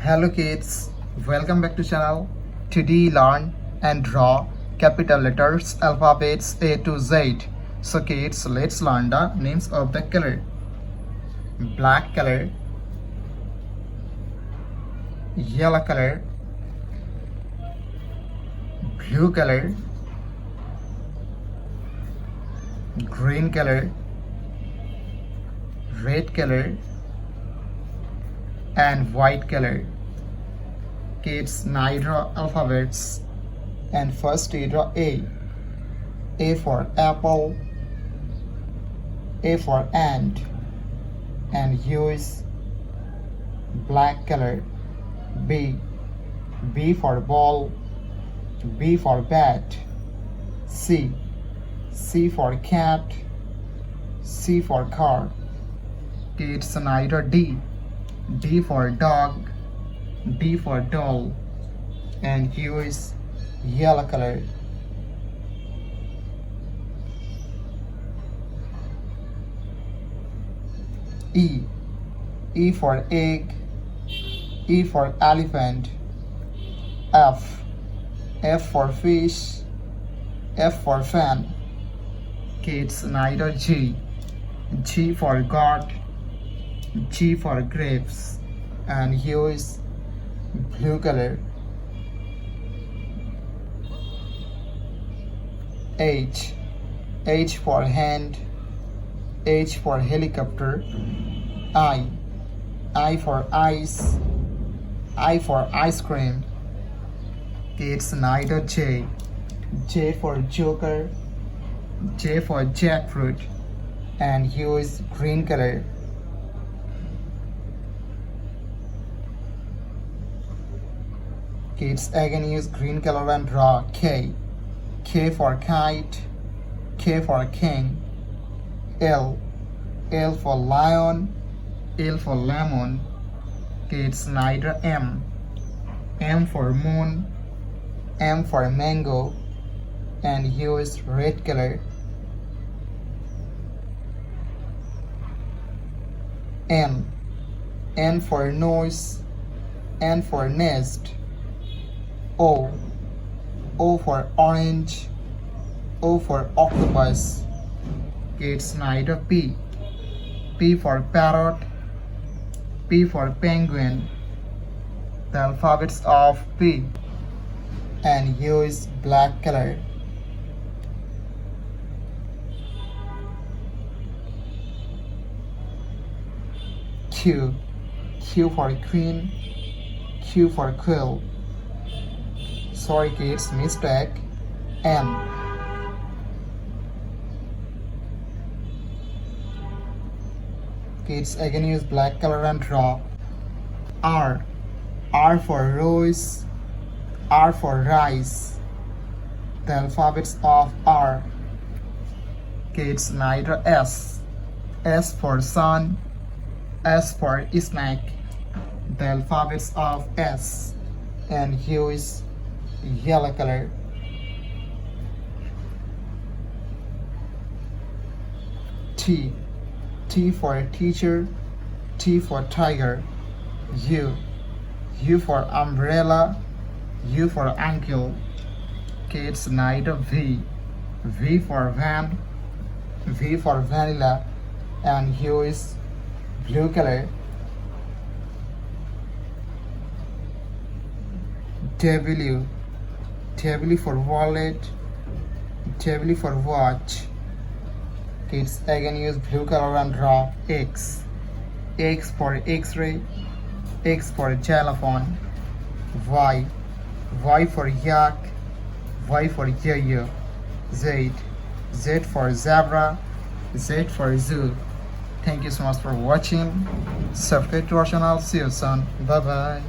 Hello kids, welcome back to channel. Today learn and draw capital letters alphabets A to Z. So kids, let's learn the names of the color. Black color, yellow color, blue color, green color, red color, and white color. Kids, now draw alphabets, and first we draw A. A for apple, A for ant, and use black color. B. B for ball, B for bat. C. C for cat, C for car. Kids, now draw D. D for dog, D for doll, and use yellow color. E. E for egg, E for elephant. F. F for fish, F for fan. Kids, now G. G for goat, G for grapes, and use blue color. H. H for hand, H for helicopter. I. I for ice, I for ice cream. Kids, now J. J for joker, J for jackfruit, and use green color. Kids, again use green color and draw K. K for kite, K for king. L. L for lion, L for lemon. Kids, now draw M. M for moon, M for mango, and use red color. N. N for nose, N for nest. O. O for orange, O for octopus. Kids, now draw P. P for parrot, P for penguin. The alphabets of P, and use black color. Q. Q for queen, Q for quill. Sorry kids, mistake. M. Kids, again use black color and draw R. R for rose, R for rice. The alphabets of R. Kids, now draw S. S for sun, S for snake. The alphabets of S, and use yellow color. T. T for teacher, T for tiger. U. U for umbrella, U for ankle. Kids, now draw V. V for van, V for vanilla, and use blue color. W. W for wallet, W for watch. Kids, again use blue color and draw X. X for X-ray, X for xylophone. Y. Y for yak, Y for yo-yo. Z. Z for zebra, Z for zoo. Thank you so much for watching. Subscribe to our channel. See you soon. Bye bye.